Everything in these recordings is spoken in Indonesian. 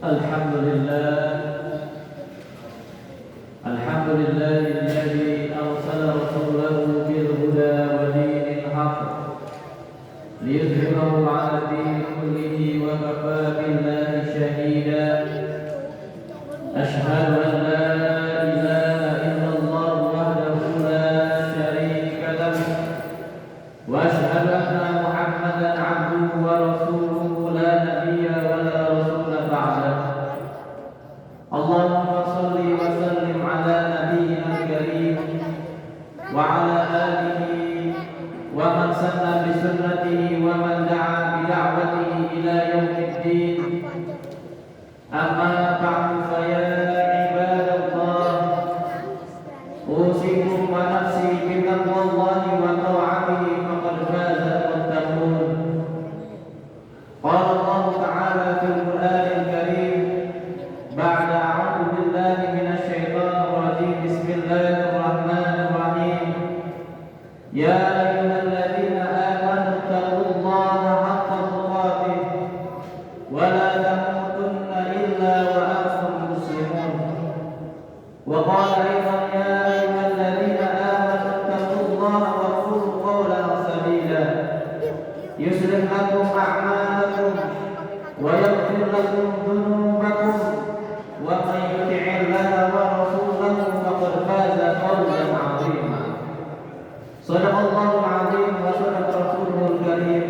الحمد لله الحمد لله الذي أرسل رسوله بالهدى ودين الحق ليظهره على الدين كله وكفى بالله شهيدا أشهد أن لا إله إلا الله وحده لا شريك له وأشهد أن محمدا عبده ورسوله لا نبي ولا رسول بعده اللهم صل وسلم على نبينا الكريم وعلى آله ومن سن بسنته ومن دعا بدعوته إلى يوم الدين أما بعد فيا عباد الله أوصيكم ونفسي بتقوى الله وطاعته فقد فاز المتقون قال الله تعالى في القرآن الكريم بعد أعوذ بالله من الشيطان الرجيم بسم الله الرحمن الرحيم يا أيها الذين آمنوا اتقوا الله حق تقاته ولا تموتن إلا وأنتم مسلمون وقال أيضا يا أيها الذين آمنوا اتقوا الله وقولوا قولا سديدا يصلح لكم أعمالكم ويغفر لكم ذنوبكم ومن يطع الله ورسوله فقد فاز فوزا عظيما صدق الله العظيم وصدق رسوله الكريم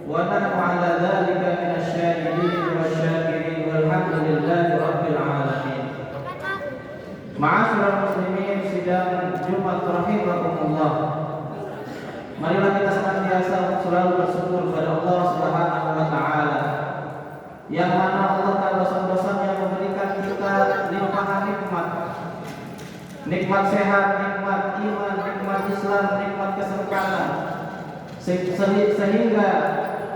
ونحن على ذلك من الشاهدين والشاكرين والحمد لله رب العالمين. Ma'asyiral muslimin, sidang Jumat rahimakumullah. Marilah kita senantiasa selalu bersyukur kepada Allah Subhanahu wa taala yang mana Allah tak bosan-bosannya memberikan kita limpahan nikmat. Nikmat sehat, nikmat iman, nikmat Islam, nikmat kesempatan. Sehingga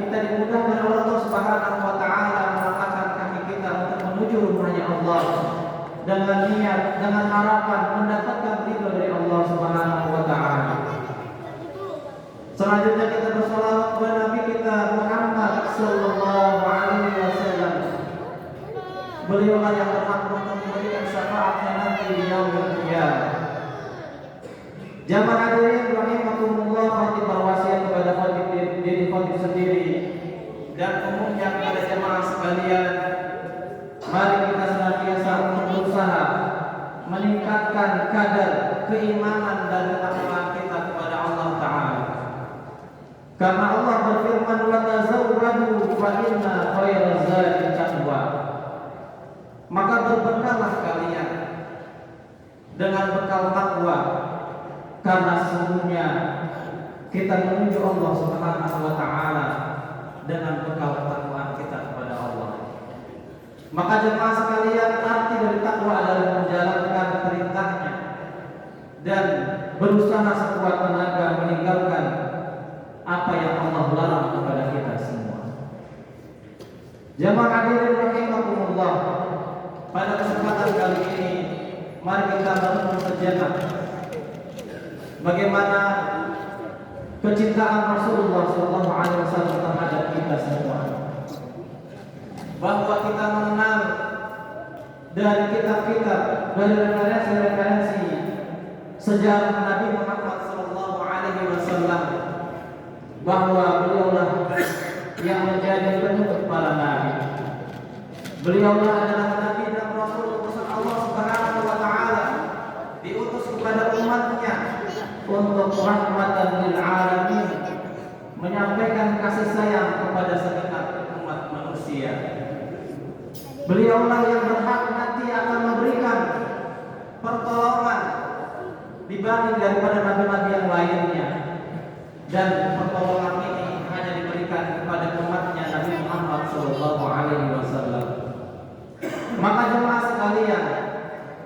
kita dimudahkan oleh Allah Subhanahu wa taala melangkahkan kaki kita untuk menuju rumahnya Allah dengan niat, dengan harapan mendapatkan ridho dari Allah Subhanahu wa taala. Selanjutnya kita bersalawat kepada Nabi kita Muhammad sallallahu alaihi wasallam. Beliaulah yang berhak untuk memberikan syafaatnya nanti di yaumul qiyamah. Jamaah hadirin rahimakumullah, khatib berwasiat kepada khatib diri khatib sendiri dan umumnya kepada jamaah sekalian. Mari kita senantiasa untuk berusaha meningkatkan kadar keimanan dan ketakwaan kita kepada Allah Ta'ala. Karena Allah berfirman, wa tazawwadu fa inna khairaz zadi taqwa. Maka berbekallah kalian dengan bekal takwa, karena sesungguhnya kita menuju Allah Subhanahu wa taala dengan bekal takwa kita kepada Allah. Maka jemaah sekalian, arti dari takwa adalah menjalankan perintahnya dan berusaha sekuat tenaga meninggalkan apa yang Allah larang kepada kita semua. Jemaah hadirin rahimakumullah, pada kesempatan kali ini mari kita merenung sejenak bagaimana kecintaan Rasulullah SAW terhadap kita semua. Bahwa kita mengenal dari kitab-kitab, dari referensi-referensi sejarah Nabi Muhammad SAW, bahwa beliaulah yang menjadi penutup para nabi. Beliaulah adalah nabi dan rasul utusan Allah Subhanahu wa taala, diutus kepada umatnya untuk rahmatan lil alamin, menyampaikan kasih sayang kepada segenap umat manusia. Beliaulah yang berhak nanti akan memberikan pertolongan dibanding daripada nabi-nabi yang lainnya, dan pertolongan ini hanya diberikan kepada umatnya Nabi Muhammad SAW. Maka jemaah sekalian,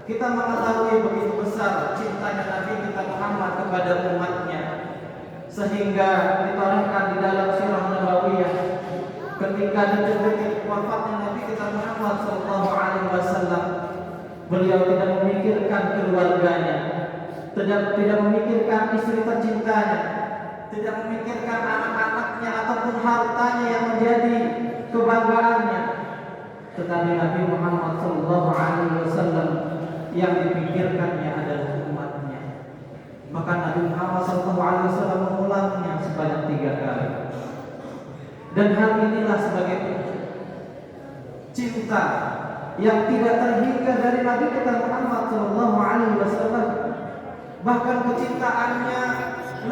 kita mengetahui begitu besar cintanya Nabi kita Muhammad kepada umatnya, sehingga ditorehkan di dalam sirah nabawiyah ketika detik-detik wafatnya Nabi kita Muhammad SAW, beliau tidak memikirkan keluarganya, tidak memikirkan istri tercintanya, tidak memikirkan anak-anaknya ataupun hartanya yang menjadi kebanggaannya. tetapi Nabi Muhammad SAW yang dipikirkannya adalah umatnya. Maka Nabi Muhammad SAW mengulangnya sebanyak 3 kali. Dan hal inilah sebagai cinta yang tidak terhingga dari Nabi kita Muhammad SAW. Bahkan kecintaannya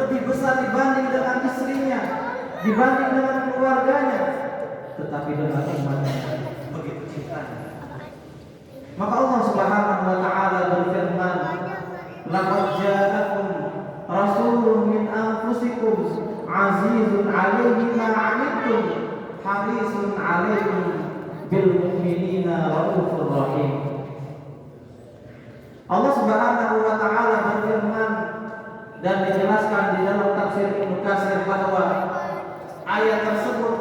lebih besar dibanding dengan istrinya, dibanding dengan keluarganya, tetapi dengan umatnya begitu cintanya. Maka Allah Subhanahu wa taala berfirman, "Laqad ja'akum rasulun min anfusikum azizun 'alaihi ma 'anittum harisun 'alaikum bil mu'minina raufur rahim." Allah Subhanahu wa taala berfirman dan dijelaskan di dalam tafsir Ibnu Katsir bahwa ayat tersebut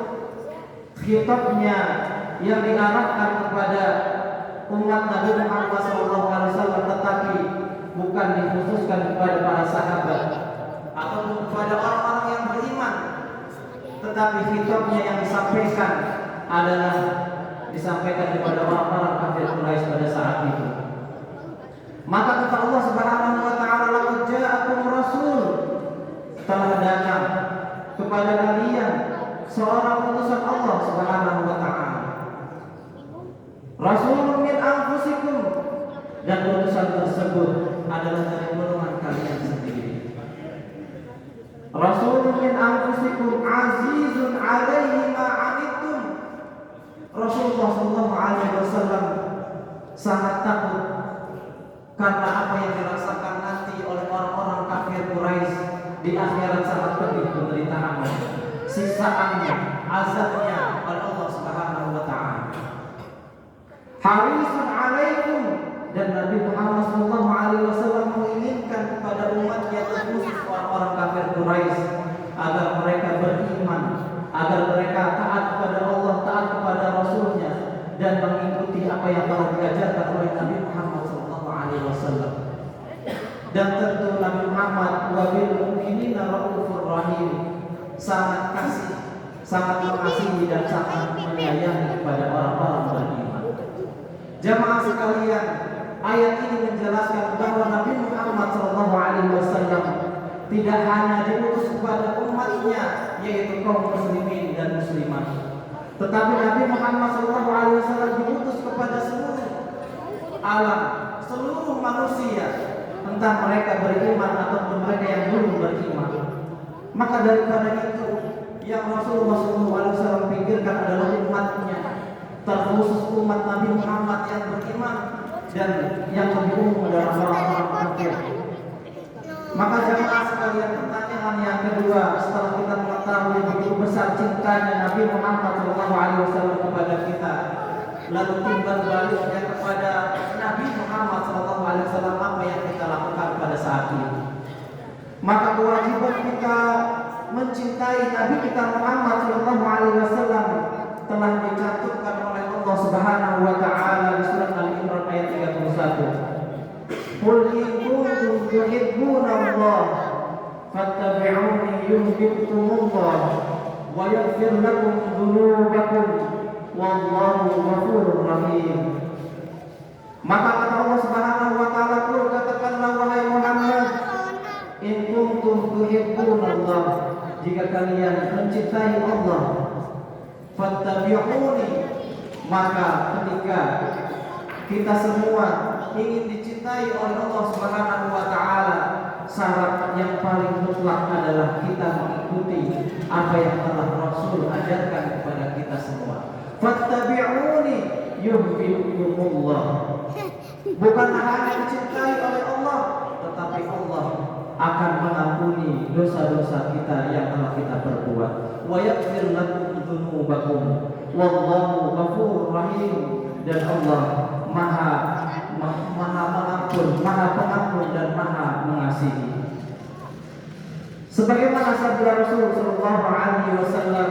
khitabnya yang diarahkan kepada umat Nabi Muhammad SAW, tetapi bukan dikhususkan kepada para sahabat atau kepada orang-orang yang beriman, tetapi khitabnya yang disampaikan adalah disampaikan kepada orang-orang kafir Quraisy pada saat itu. Maka kata Allah Subhanahu wa taala, "Laqad ja'akum rasul," telah datang kepada kalian seorang utusan Allah Subhanahu wa taala. Rasulun min anfusikum, dan utusan tersebut adalah dari golongan kalian sendiri. Rasulun min anfusikum azizun 'alaihi ma 'anittum. Rasulullah sallallahu alaihi wasallam sangat takut karena apa yang dirasakan nanti oleh orang-orang kafir Quraisy di akhirat, sangat pedih penderitaannya, siksaannya, azabnya oleh Allah Subhanahu wa taala. Harisun 'alaikum, dan Nabi Muhammad sallallahu alaihi wasallam menginginkan kepada umatnya, terkhusus orang-orang kafir Quraisy, agar mereka beriman, agar mereka taat kepada Allah, taat kepada Rasulnya, dan mengikuti apa yang telah diajarkan oleh Nabi Muhammad sallallahu alaihi wasallam. Dan tentu Nabi Muhammad wa bil mu'minina raufur rahim, sangat kasih, sangat mengasihi dan sangat menyayangi kepada orang-orang beriman. Jamaah sekalian, ayat ini menjelaskan bahwa Nabi Muhammad SAW tidak hanya diutus kepada umatnya, yaitu kaum muslimin dan muslimat, tetapi Nabi Muhammad SAW diutus kepada seluruh alam, seluruh manusia, entah mereka beriman ataupun mereka yang belum beriman. Maka daripada itu, yang Rasulullah SAW pikirkan adalah umatnya, terkhusus umat Nabi Muhammad yang beriman, dan yang lebih umum adalah orang-orang kafir. Maka jemaah sekalian, pertanyaan yang kedua, setelah kita mengetahui begitu besar cintanya Nabi Muhammad SAW kepada kita, lalu timbal baliknya kepada Nabi Muhammad SAW, apa yang kita lakukan pada saat ini? Maka kewajiban kita mencintai Nabi kita Muhammad SAW telah dicantumkan oleh Allah Subhanahu wa taala di surat Al-Imran ayat 31. Qul in kuntum tuhibbunallah fattabi'uni yuhibbukumullah wa yaghfir lakum dzunubakum wallahu ghafurur rahim. Maka kata Allah Subhanahu wa taala, qul, katakanlah wahai Muhammad, in kuntum tuhibbunallah, jika kalian mencintai Allah, fattabi'uni, maka ketika kita semua ingin dicintai oleh Allah Subhanahu wa taala, syarat yang paling mutlak adalah kita mengikuti apa yang telah Rasul ajarkan kepada kita semua. Fattabi'uni yuhibbukumullah. Bukan hanya dicintai oleh Allah, tetapi Allah akan mengampuni dosa-dosa kita yang telah kita perbuat. Wa yaghfir lakum dzunubakum wallahu ghafurur rahim, dan Allah Maha mengampun, Maha pengampun dan Maha mengasihi. Sebagaimana sabda Rasul sallallahu alaihi wasallam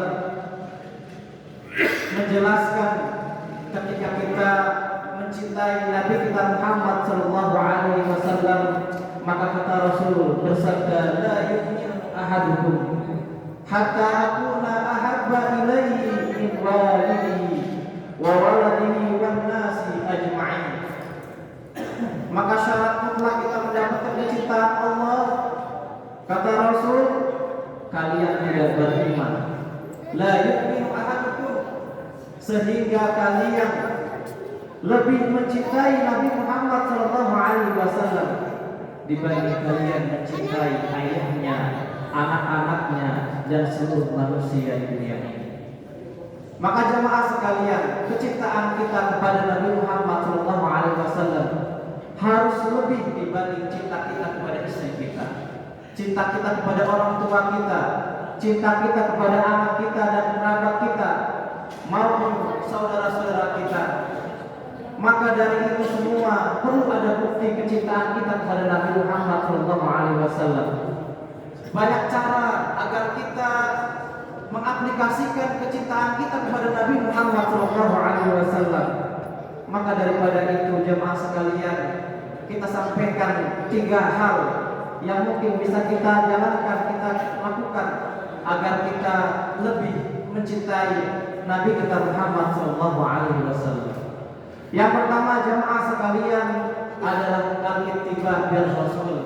menjelaskan, ketika kita mencintai Nabi kita Muhammad sallallahu alaihi wasallam, maka kata Rasul bersabda, la yu'minu ahadukum hatta akuna ahabba ilaihi min walidihi wa waladihi wan nasi ajma'in. Maka syarat mutlak kita mendapatkan kecintaan Allah, kata Rasul, kalian tidak beriman. La yu'minu ahadukum, sehingga kalian lebih mencintai Nabi Muhammad SAW dibanding kalian mencintai ayahnya, anak-anaknya, dan seluruh manusia di dunia ini. Maka jemaah sekalian, kecintaan kita kepada Nabi Muhammad SAW harus lebih dibanding cinta kita kepada istri kita, cinta kita kepada orang tua kita, cinta kita kepada anak kita dan kerabat kita maupun saudara-saudara kita. Maka dari itu semua perlu ada bukti kecintaan kita kepada Nabi Muhammad SAW. Banyak cara agar kita mengaplikasikan kecintaan kita kepada Nabi Muhammad SAW. Maka daripada itu jemaah sekalian, kita sampaikan 3 hal yang mungkin bisa kita jalankan, kita lakukan agar kita lebih mencintai Nabi kita Muhammad SAW. Yang pertama jemaah sekalian adalah al-ittiba' bil Rasul,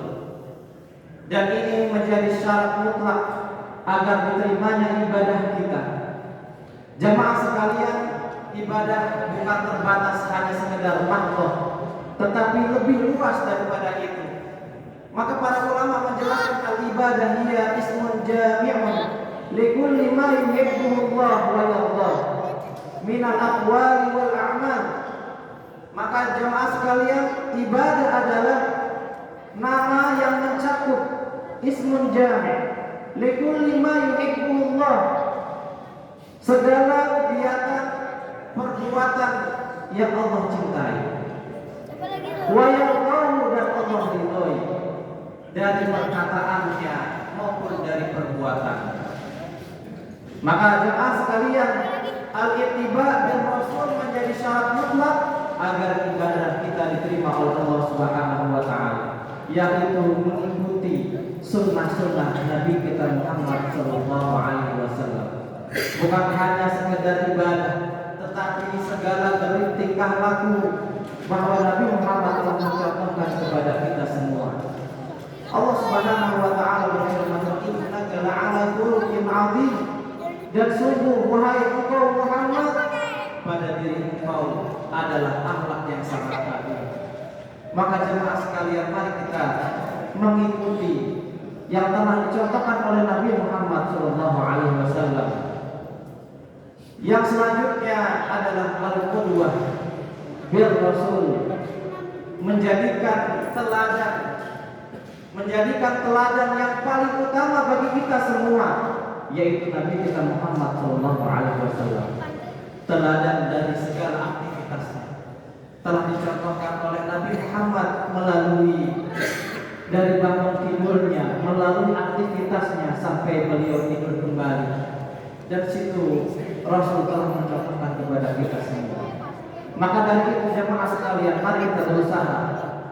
dan ini menjadi syarat mutlak agar diterimanya ibadah kita. Jemaah sekalian, ibadah bukan terbatas hanya sekedar mahdoh, tetapi lebih luas daripada itu. Maka para ulama menjelaskan al-ibadah hiya ismun jami'un likulli ma yuhibbuhu Allah wa yardah minal aqwali wal a'mal. Maka jemaah sekalian, ibadah adalah nama yang mencakup ismun jami' likulli ma yuhibbuhu Allah, segala kegiatan perbuatan yang Allah cintai, wa yardahu, dan Allah ridhoi, dari perkataannya maupun dari perbuatan. Maka jemaah sekalian, al-ittiba' bil Rasul menjadi syarat mutlak agar ibadah kita diterima oleh Allah Subhanahu wa taala, yaitu mengikuti sunnah-sunnah Nabi kita Muhammad sallallahu alaihi wasallam. Bukan hanya sekedar ibadah, tetapi segala tingkah laku bahwa Nabi Muhammad telah mencontohkan kepada kita semua. Allah Subhanahu wa taala berfirman, "Innaka la'ala khuluqin 'adzim." Dan sungguh wahai engkau Muhammad, pada diri engkau adalah akhlak yang sangat agung. Maka jemaah sekalian, mari kita mengikuti yang telah dicontohkan oleh Nabi Muhammad SAW. Yang selanjutnya adalah al-qudwah bil Rasul, menjadikan teladan yang paling utama bagi kita semua, yaitu Nabi kita Muhammad SAW. Teladan dari segala aktivitasnya telah dicontohkan oleh Nabi Muhammad melalui dari bangun tidurnya, melalui aktivitasnya sampai beliau tidur kembali. Dan situ Rasul telah mencontohkan kepada kita semua. Maka dari itu jemaah sekalian, mari kita berusaha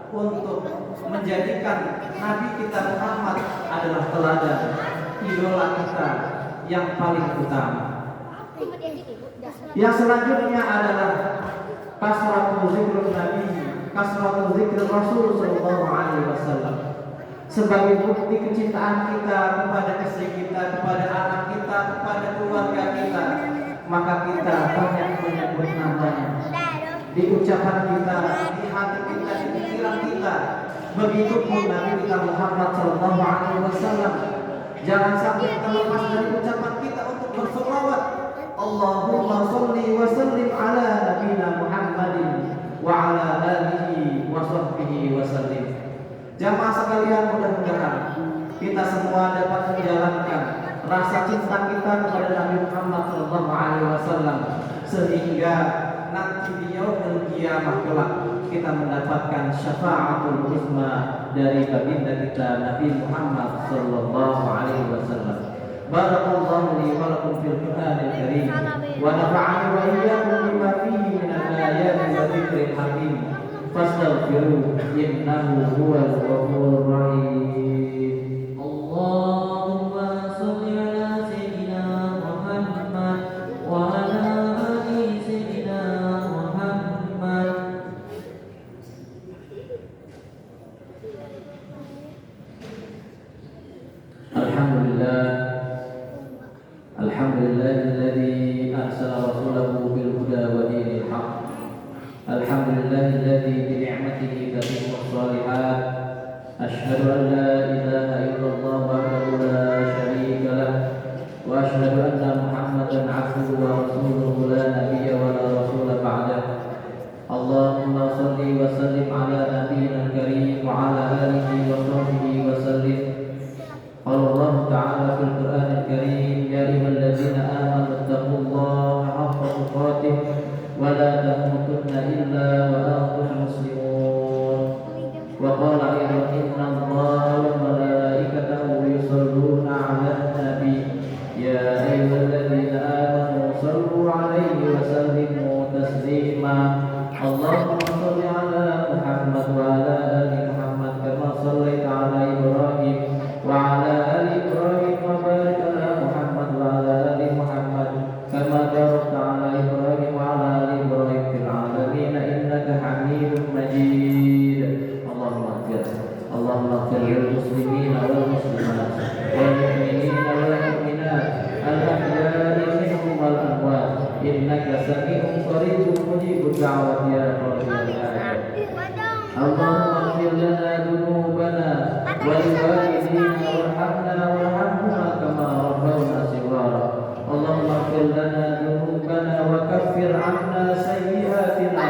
untuk menjadikan Nabi kita Muhammad adalah teladan, idola kita yang paling utama. Yang selanjutnya adalah kasratul zikrul Nabi, kasratul zikrul Rasul sallallahu alaihi wasallam. Sebagai bukti kecintaan kita kepada istri kita, kepada anak kita, kepada keluarga kita, maka kita banyak menyebut namanya di ucapan kita, di hati kita, di pikiran kita. Begitupun Nabi kita Muhammad sallallahu alaihi wasallam. Jangan sampai terlepas dari ucapan kita untuk berselawat, Allahumma sholli wa sallim ala nabiyina Muhammadin wa ala alihi wa sahbihi wa sallim. Jamaah sekalian, mudah-mudahan kita semua dapat menjalankan rasa cinta kita kepada Nabi Muhammad SAW, sehingga nanti di yaumul qiyamah kelak kita mendapatkan syafa'atul uzma dari baginda kita Nabi Muhammad SAW. Barakallahu li wa lakum fil Qur'anil Karim wa nafa'ani wa iyyakum bima fihi min al-ayati wa dzikril hakim. Fastaghfiruhu innahu huwal ghafurur rahim. Allahumma shalli ala sayyidina Muhammad wa ala ali sayyidina Alhamdulillahilladzi bi ni'matihi tatimmu shalihat. Asyhadu an la ilaha illallah wahdahu la syarika lah wa asyhadu anna Muhammadan 'abduhu wa rasuluhu la nabiyya wa la rasula ba'dahu. Allahumma shalli wa sallim ala nabiyyina karim wa ala alihi wa sahbihi wa sallim. Qala Allah ta'ala fil Qur'anil Karim, ya ayyuhalladzina amanu taqullaha haqqa tuqatih wa la tamutunna illa wa antum muslimun. Wa qala aydan inna Allaha wa malaikatahu yusholluna 'alan nabi ya ayyuhalladzina amanu shallu 'alaihi wa sallimu taslima. Allahumma shalli 'ala Muhammad wa 'ala ali Muhammad kama shallaita 'ala Ibrahim wa 'ala ali Ibrahim wa barik 'ala Muhammad wa 'ala ali Muhammad kama barakta 'ala Ibrahim wa 'ala ali Ibrahim fil 'alamin innaka Hamidum Majid. Allahumma ighfir lil muslimina wal muslimat wal mu'minina wal mu'minat al-ahya'i minhum wal amwat innaka sami'un qaribun mujibud da'wat ya rabbal alamin. Allahumma ighfir lana dhunubana wa li walidina warhamna warhamhuma kama rabbawna shighara. Allahumma ighfir lana dhunubana wa kaffir 'anna sayyi'atina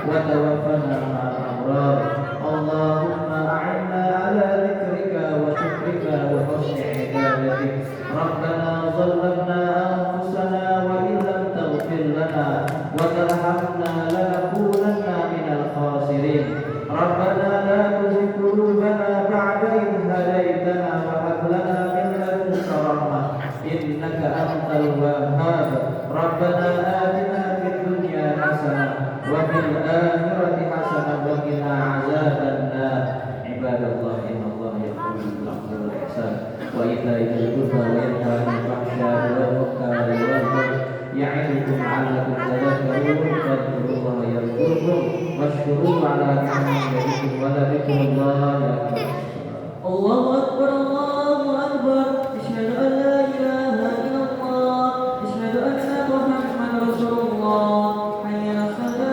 wa tawaffana ma'al abrar. Allahumma a'inna 'ala dhikrika wa syukrika wa husni ibadatik. Rabbana zalamna anfusana wa illam taghfir lana wa tarhamna lanakunanna minal khasirin. Rabbana la tuzigh qulubana ba'da idh hadaytana wa hab lana min ladunka rahmah innaka antal wahhab. Rabbana atina fid dunya hasanah wa fil akhirati hasanah wa qina azabannar. Ibadallah innallaha ya'muru bil 'adli wal ihsan wa ita'i dzil qurba wa yanha 'anil fahsya'i wal munkari wal baghi ya'idukum 'allakum tadhakkarun. Fadhkurullaha yadhkurkum washkuruhu 'ala ni'amihi yazidukum wa la dzikrullahi akbar.